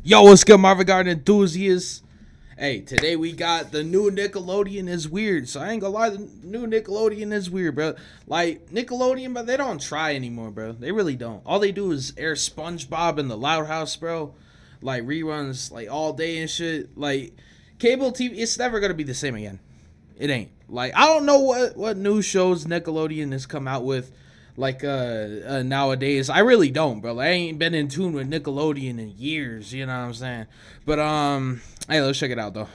Yo, what's good, Marvin Garden enthusiasts? Hey, today we got the new Nickelodeon is weird. So I ain't gonna lie, the new Nickelodeon is weird, bro. Like, Nickelodeon, but they don't try anymore, bro. They really don't. All they do is air SpongeBob in the Loud House, bro. Like, reruns, like, all day and shit. Like, cable TV, it's never gonna be the same again. It ain't. Like, I don't know what new shows Nickelodeon has come out with, like, nowadays. I really don't, bro. Like, I ain't been in tune with Nickelodeon in years, you know what I'm saying? But, hey, let's check it out, though.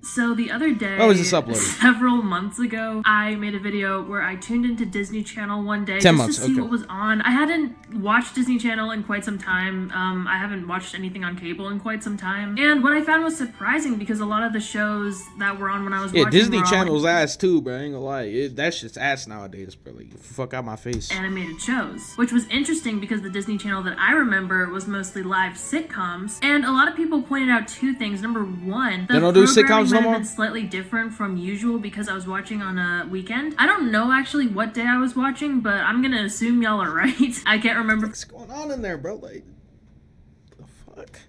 So the other day, when was this uploaded? Several months ago, I made a video where I tuned into Disney Channel one day 10 just months, to see okay. what was on. I hadn't watched Disney Channel in quite some time. I haven't watched anything on cable in quite some time. And what I found was surprising because a lot of the shows that were on when I was watching Disney were all, Channel's ass too, bro. I ain't gonna lie. That shit's ass nowadays, bro. Like, fuck out my face. animated shows, which was interesting because the Disney Channel that I remember was mostly live sitcoms. And a lot of people pointed out two things. Number one, the They don't do programming sitcoms no might have more? been slightly different from usual because I was watching on a weekend. I don't know actually what day I was watching, but I'm gonna assume y'all are right. I can't remember What's going on in there, bro? Like, the fuck?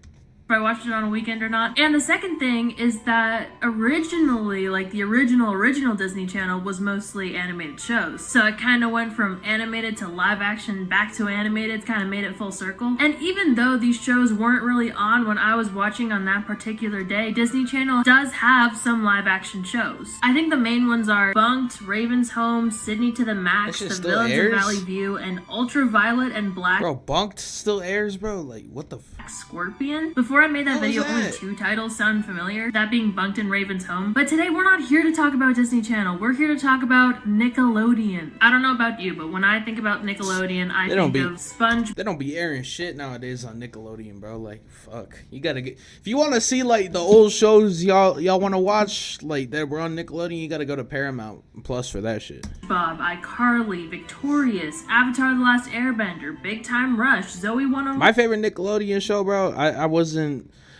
if I watched it on a weekend or not. And the second thing is that originally, like the original Disney Channel was mostly animated shows. So it kind of went from animated to live action back to animated, kind of made it full circle. And even though these shows weren't really on when I was watching on that particular day, Disney Channel does have some live action shows. I think the main ones are Bunked, Raven's Home, Sydney to the Max, That shit The still Villains airs? of Valley View, and Ultraviolet and Black Bro, Bunked still airs, bro? Like, what the fuck? Scorpion. Before I made that What was video, only that? two titles sound familiar, that being Bunked and Raven's Home. But today we're not here to talk about Disney Channel. We're here to talk about Nickelodeon. I don't know about you, but when I think about Nickelodeon, I don't think be- of Sponge. They don't be airing shit nowadays on Nickelodeon, bro. Like, fuck. You gotta get... If you want to see, like, the old shows y'all want to watch, like, that were on Nickelodeon, you gotta go to Paramount Plus for that shit. Bob, iCarly, Victorious, Avatar: The Last Airbender, Big Time Rush, Zoe 101. My favorite Nickelodeon show, bro, I wasn't...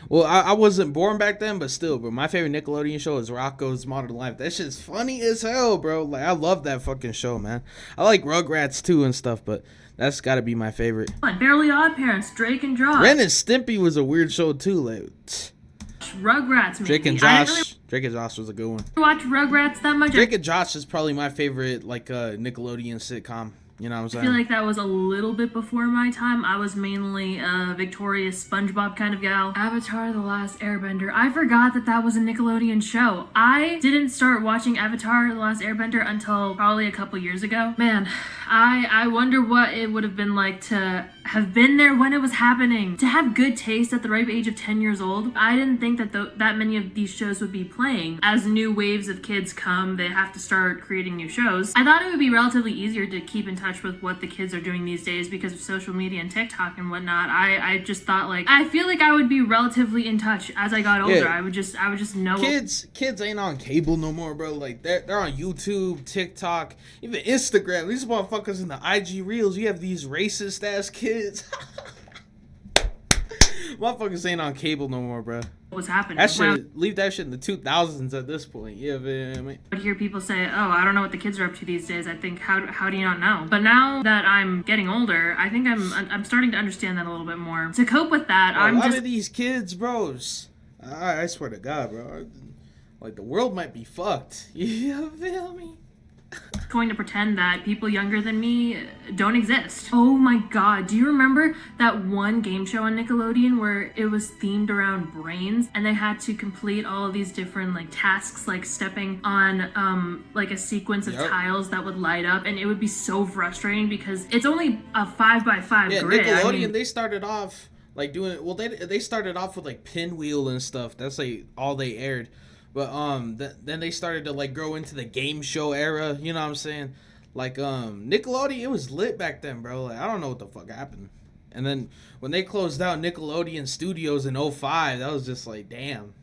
Well, I wasn't born back then, but still, bro. My favorite Nickelodeon show is Rocko's Modern Life. That shit's funny as hell, bro. Like, I love that fucking show, man. I like Rugrats, too, and stuff, but that's gotta be my favorite. Barely Odd Parents, Drake and Josh. Ren and Stimpy was a weird show, too. Like, Rugrats, maybe. Drake and I didn't Josh. Drake and Josh was a good one. really watch Rugrats that much. Drake and Josh is probably my favorite, like, Nickelodeon sitcom. You know what I'm I saying? feel like that was a little bit before my time. I was mainly a Victorious SpongeBob kind of gal. Avatar: The Last Airbender. I forgot that that was a Nickelodeon show. I didn't start watching Avatar: The Last Airbender until probably a couple years ago. Man, I wonder what it would have been like to have been there when it was happening. To have good taste at the ripe age of 10 years old. I didn't think that that many of these shows would be playing. As new waves of kids come, they have to start creating new shows. I thought it would be relatively easier to keep in touch with what the kids are doing these days because of social media and TikTok and whatnot. I just thought, like, I feel like I would be relatively in touch as I got older. Yeah. I would just know. Kids ain't on cable no more, bro. Like, they're on YouTube, TikTok, even Instagram. These motherfuckers in the IG Reels, you have these racist ass kids. Motherfuckers ain't on cable no more, bro. What was happening. That When I shit, leave that shit in the 2000s at this point. Yeah, man. would hear people say, oh, I don't know what the kids are up to these days. I think, how do you not know? But now that I'm getting older, I think I'm starting to understand that a little bit more. To cope with that, A I'm lot just of these kids, bros. I swear to God, bro. Like, the world might be fucked. You feel me? going to pretend that people younger than me don't exist. Oh my god, do you remember that one game show on Nickelodeon where it was themed around brains and they had to complete all of these different like tasks, like stepping on like a sequence of tiles that would light up, and it would be so frustrating because it's only a 5x5 grid. Nickelodeon, they started off like doing, well, they started off with like Pinwheel and stuff. That's like all they aired. But then they started to like grow into the game show era, you know what I'm saying? Like Nickelodeon, it was lit back then, bro. Like, I don't know what the fuck happened. And then when they closed down Nickelodeon Studios in 2005, that was just like, damn.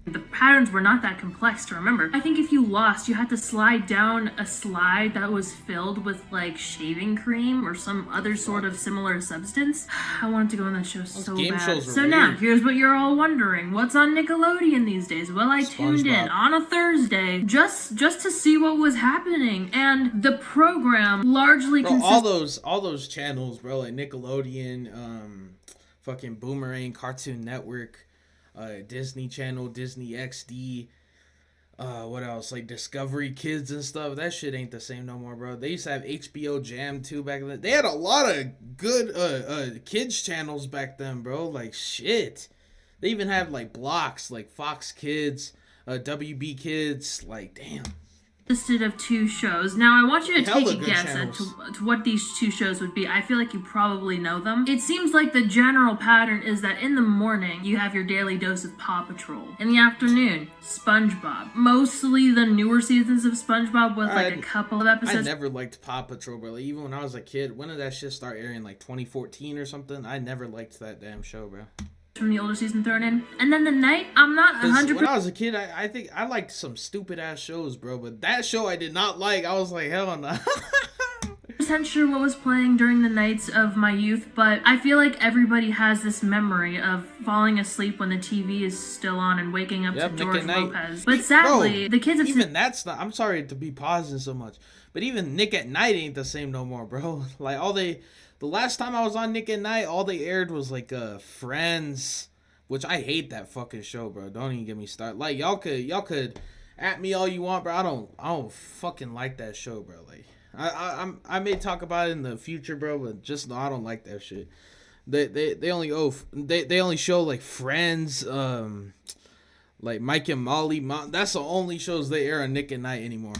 The patterns were not that complex to remember. I think if you lost, you had to slide down a slide that was filled with like shaving cream or some other sort of similar substance. I wanted to go on that show so game bad. shows were So now, weird. here's what you're all wondering. What's on Nickelodeon these days? Well, I tuned in SpongeBob. on a Thursday just to see what was happening. And the program largely Bro, consists all those channels, bro, like Nickelodeon, fucking Boomerang, Cartoon Network, Disney Channel, Disney XD. What else? Like Discovery Kids and stuff. That shit ain't the same no more, bro. They used to have HBO Jam too back then. They had a lot of good kids channels back then, bro. Like shit. They even have like blocks like Fox Kids, WB Kids. Like damn. Listed of 2 shows. Now I want you to take Hella a good guess channels. to what these 2 shows would be. I feel like you probably know them. It seems like the general pattern is that in the morning you have your daily dose of Paw Patrol. In the afternoon, SpongeBob. Mostly the newer seasons of SpongeBob with like a couple of episodes. I never liked Paw Patrol, bro. Like, even when I was a kid, when did that shit start airing? Like 2014 or something? I never liked that damn show, bro. From the older season thrown in. And then the night, I'm not 100%. When I was a kid, I think I liked some stupid ass shows, bro. But that show I did not like. I was like, hell no. Sure what was playing during the nights of my youth, but I feel like everybody has this memory of falling asleep when the TV is still on and waking up to George Lopez. But sadly, the kids have even that's not. I'm sorry to be pausing so much, but even Nick at Night ain't the same no more, bro. Like the last time I was on Nick at Night, all they aired was like Friends, which I hate that fucking show, bro. Don't even get me started. Like y'all could at me all you want, bro. I don't fucking like that show, bro. Like I may talk about it in the future, bro, but just no, I don't like that shit. They only show like Friends, like Mike and Molly. That's the only shows they air on Nick at Night anymore.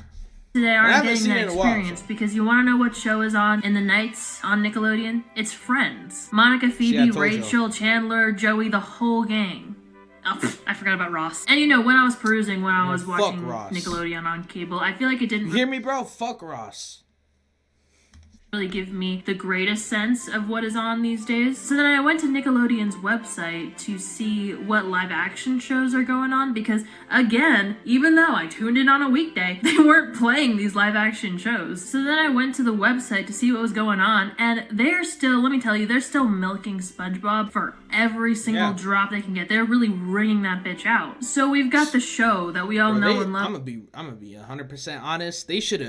Today aren't getting that experience because you want to know what show is on in the nights on Nickelodeon? It's Friends. Monica, Phoebe, Rachel, Chandler, Joey, the whole gang. Oh, I forgot about Ross. And when I was perusing, when I was watching Nickelodeon on cable, I feel like it didn't... You hear me, bro? Fuck Ross. Really give me the greatest sense of what is on these days. So then I went to Nickelodeon's website to see what live action shows are going on because again, even though I tuned in on a weekday, they weren't playing these live action shows. So then I went to the website to see what was going on and they're still, let me tell you, they're still milking SpongeBob for every single drop they can get. They're really wringing that bitch out. So we've got the show that we all know and love. I'm gonna be 100% honest. They should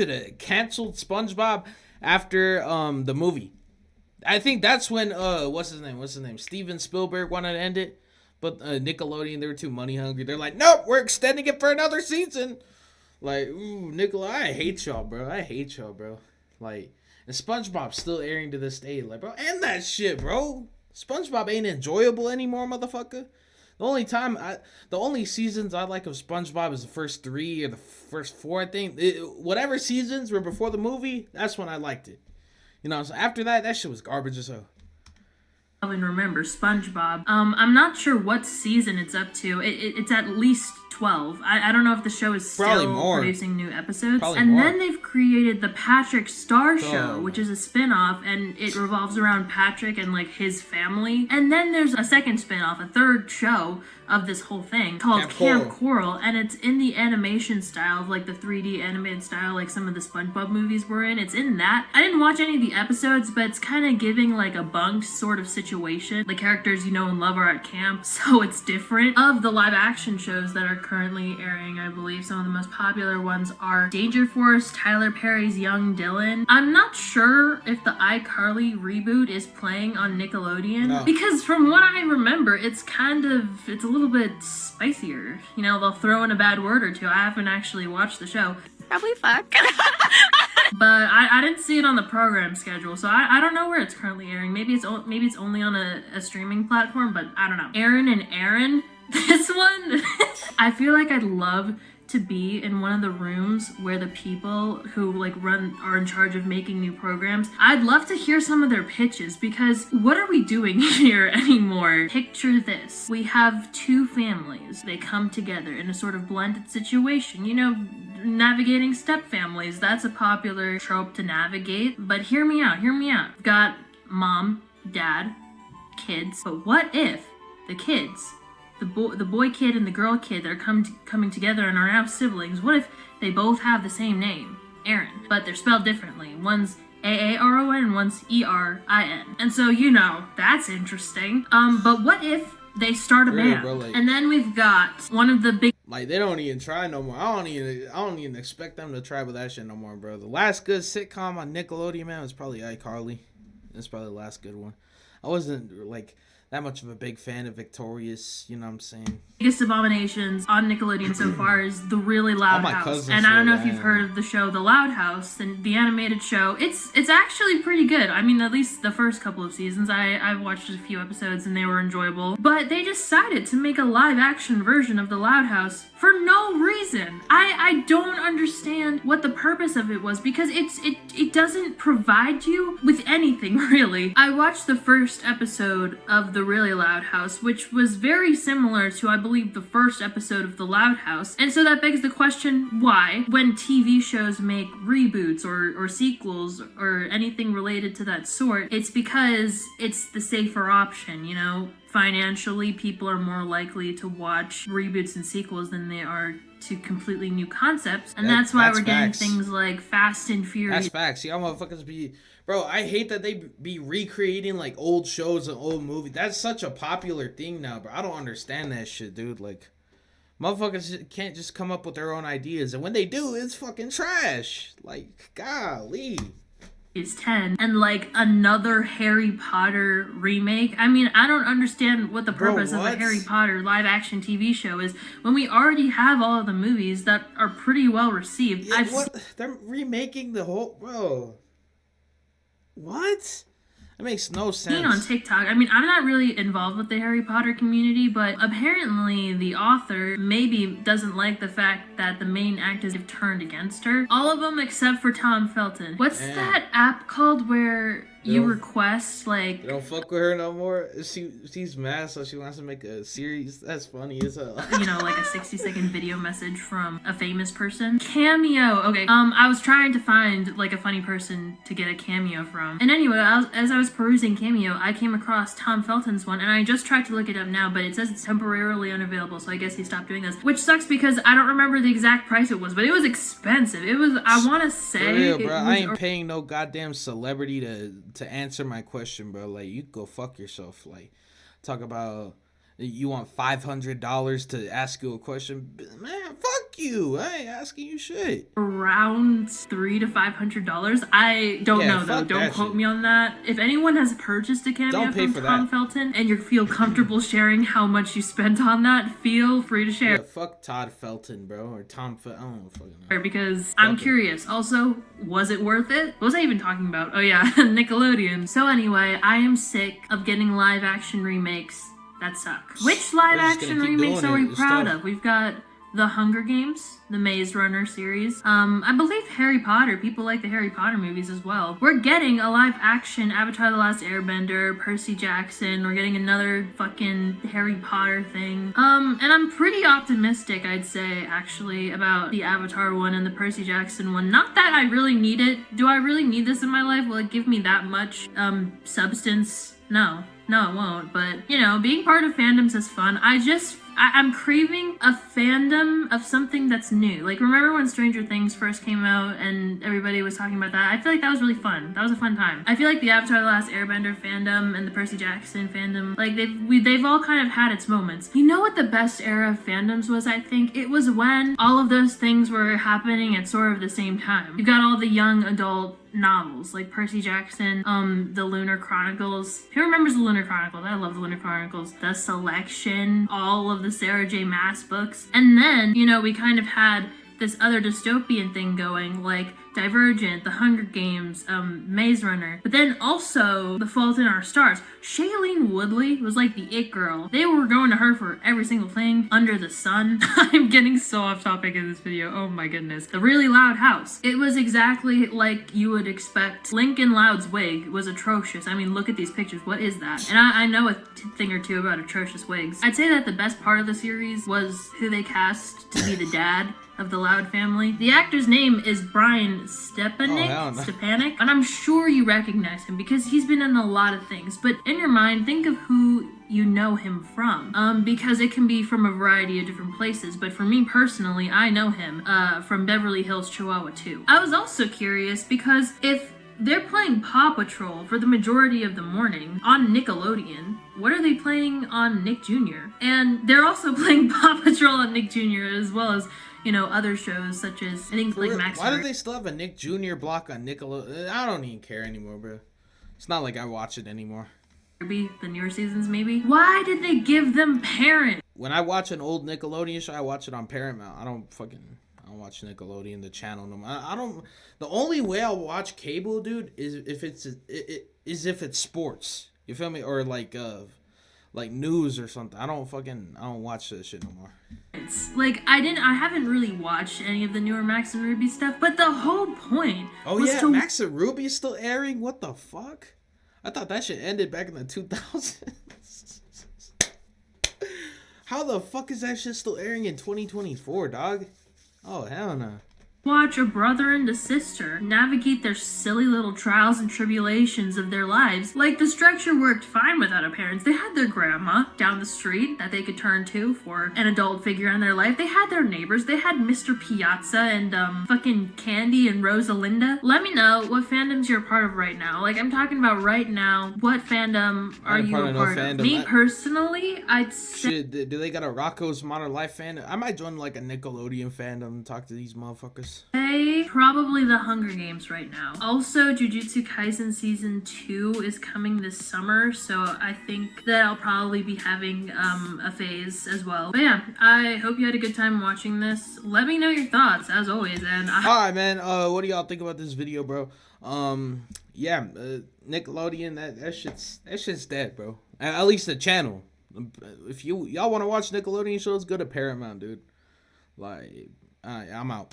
have canceled SpongeBob after the movie. I think that's when what's his name Steven Spielberg wanted to end it, but Nickelodeon, they were too money hungry. They're like, nope, we're extending it for another season. Like, ooh, Nickelodeon, I hate y'all, bro. Like, and SpongeBob's still airing to this day. Like, bro, end that shit, bro. SpongeBob ain't enjoyable anymore, motherfucker. The only seasons I like of SpongeBob is the first 3 or the first 4, I think. Whatever seasons were before the movie, that's when I liked it. So after that shit was garbage as hell. And remember SpongeBob. I'm not sure what season it's up to. It's at least 12. I don't know if the show is still producing new episodes. Then they've created the Patrick Star Show, which is a spin-off, and it revolves around Patrick and like his family. And then there's a second spin-off, a third show of this whole thing called Camp Coral, and it's in the animation style of like the 3D animated style like some of the SpongeBob movies were in. It's in that. I didn't watch any of the episodes, but it's kind of giving like a bunked sort of situation. The characters you know and love are at camp, so it's different. Of the live action shows that are currently airing, I believe some of the most popular ones are Danger Force, Tyler Perry's Young Dylan. I'm not sure if the iCarly reboot is playing on Nickelodeon, because from what I remember, it's a little bit spicier. They'll throw in a bad word or two. I haven't actually watched the show. Probably fuck. But I didn't see it on the program schedule, so I don't know where it's currently airing. Maybe it's only on a streaming platform, but I don't know. Aaron and Aaron, this one, I feel like I'd love to be in one of the rooms where the people who are in charge of making new programs. I'd love to hear some of their pitches because what are we doing here anymore? Picture this. We have 2 families. They come together in a sort of blended situation. Navigating step families. That's a popular trope to navigate. But hear me out. We've got mom, dad, kids. But what if the kids, the boy kid and the girl kid that are coming together and are now siblings, what if they both have the same name, Aaron, but they're spelled differently? One's Aaron and one's Erin. And so, that's interesting. But what if they start a band? Bro, and then we've got one of the big... Like, they don't even try no more. I don't even expect them to try with that shit no more, bro. The last good sitcom on Nickelodeon, man, was probably iCarly. It's probably the last good one. I wasn't like that much of a big fan of Victorious. You know what I'm saying? Biggest abominations on Nickelodeon so far is The Really Loud my House. cousins And I don't know love if you've that. heard of the show The Loud House, and the animated show. It's actually pretty good. I mean, at least the first couple of seasons. I've watched a few episodes and they were enjoyable. But they decided to make a live action version of The Loud House for no reason. I don't understand what the purpose of it was, because it doesn't provide you with anything, really. I watched the first episode of The Really Loud House, which was very similar to, I believe, the first episode of The Loud House. And so that begs the question, why, when TV shows make reboots or sequels or anything related to that sort, it's because it's the safer option, you know? Financially, people are more likely to watch reboots and sequels than they are to completely new concepts. And that's why we're getting facts. things like Fast and Furious. That's facts. Y'all motherfuckers be... Bro, I hate that they be recreating, like, old shows and old movies. That's such a popular thing now, bro. I don't understand that shit, dude. Like, motherfuckers can't just come up with their own ideas. And when they do, it's fucking trash. Like, golly. Is 10 and like another Harry Potter remake. I mean, I don't understand what the purpose of a Harry Potter live action TV show is when we already have all of the movies that are pretty well received. Yeah, they're remaking the whole... Bro. What? That makes no sense. On TikTok. I mean, I'm not really involved with the Harry Potter community, but apparently the author maybe doesn't like the fact that the main actors have turned against her. All of them except for Tom Felton. What's that app called where you request, like... You don't fuck with her no more? She's mad, so she wants to make a series. That's funny as hell. You know, like a 60-second video message from a famous person. Cameo. Okay, I was trying to find, like, a funny person to get a cameo from. And anyway, as I was perusing Cameo, I came across Tom Felton's one, and I just tried to look it up now, but it says it's temporarily unavailable, so I guess he stopped doing this. Which sucks because I don't remember the exact price it was, but it was expensive. It was, I want to say... For real, bro, I ain't paying no goddamn celebrity to answer my question, bro. Like, you go fuck yourself. Like, talk about you want $500 to ask you a question. Man, fuck you. I ain't asking you shit. Around $300 to $500. I don't know though. Don't quote me on that. If anyone has purchased a cameo from Tom Felton and you feel comfortable sharing how much you spent on that, feel free to share. Yeah, fuck Todd Felton, bro, or Tom Felton. I don't fucking know. Because I'm curious. Also, was it worth it? What was I even talking about? Oh yeah, Nickelodeon. So anyway, I am sick of getting live action remakes that suck. Which live action remakes are we proud of? We've got The Hunger Games, the Maze Runner series. I believe Harry Potter. People like the Harry Potter movies as well. We're getting a live action Avatar The Last Airbender, Percy Jackson. We're getting another fucking Harry Potter thing. And I'm pretty optimistic, I'd say, actually, about the Avatar one and the Percy Jackson one. Not that I really need it. Do I really need this in my life? Will it give me that much, substance? No, it won't. But, you know, being part of fandoms is fun. I'm craving a fandom of something that's new. Like, remember when Stranger Things first came out and everybody was talking about that? I feel like that was really fun. That was a fun time. I feel like the Avatar The Last Airbender fandom and the Percy Jackson fandom, like, they've all kind of had its moments. You know what the best era of fandoms was, I think? It was when all of those things were happening at sort of the same time. You've got all the young adult novels like Percy Jackson, the Lunar Chronicles. Who remembers the Lunar Chronicles? I love the Lunar Chronicles. The Selection, all of the Sarah J Maas books. And then, you know, we kind of had this other dystopian thing going, like Divergent, The Hunger Games, Maze Runner. But then also The Fault in Our Stars. Shailene Woodley was like the it girl. They were going to her for every single thing under the sun. I'm getting so off topic in this video. Oh my goodness. The Really Loud House. It was exactly like you would expect. Lincoln Loud's wig was atrocious. I mean, look at these pictures. What is that? And I know a thing or two about atrocious wigs. I'd say that the best part of the series was who they cast to be the dad of the Loud family. The actor's name is Brian Stepanek, and I'm sure you recognize him because he's been in a lot of things. But in your mind, think of who you know him from, because it can be from a variety of different places. But for me personally, I know him from Beverly Hills Chihuahua 2. I was also curious because if they're playing Paw Patrol for the majority of the morning on Nickelodeon, what are they playing on Nick Jr.? And they're also playing Paw Patrol on Nick Jr. as well as, you know, other shows such as, I think, like Max. Why do they still have a Nick Jr. block on Nickelodeon? I don't even care anymore, bro. It's not like I watch it anymore. The newer seasons, maybe. Why did they give them parents? When I watch an old Nickelodeon show, I watch it on Paramount. I don't watch Nickelodeon, the channel no more. I don't. The only way I'll watch cable, dude, is if it's sports. You feel me? Or like news or something. I don't watch that shit no more. It's like I haven't really watched any of the newer Max and Ruby stuff, but the whole point was to Max and Ruby is still airing? What the fuck? I thought that shit ended back in the 2000s. How the fuck is that shit still airing in 2024, dog? Oh, hell no. Watch a brother and a sister navigate their silly little trials and tribulations of their lives. Like, the structure worked fine without a parents. They had their grandma down the street that they could turn to for an adult figure in their life. They had their neighbors. They had Mr. Piazza and fucking Candy and Rosalinda. Let me know what fandoms you're a part of right now. Like, I'm talking about right now. What fandom are you a part of? Me personally, I'd say... Shit, do they got a Rocco's Modern Life fandom? I might join like a Nickelodeon fandom and talk to these motherfuckers. Probably the Hunger Games right now. Also, Jujutsu Kaisen Season 2 is coming this summer, so I think that I'll probably be having a phase as well. But yeah, I hope you had a good time watching this. Let me know your thoughts, as always. And alright, man, what do y'all think about this video, bro? Nickelodeon, that shit's dead, bro. At least the channel. If y'all want to watch Nickelodeon shows, go to Paramount, dude. Like, I'm out.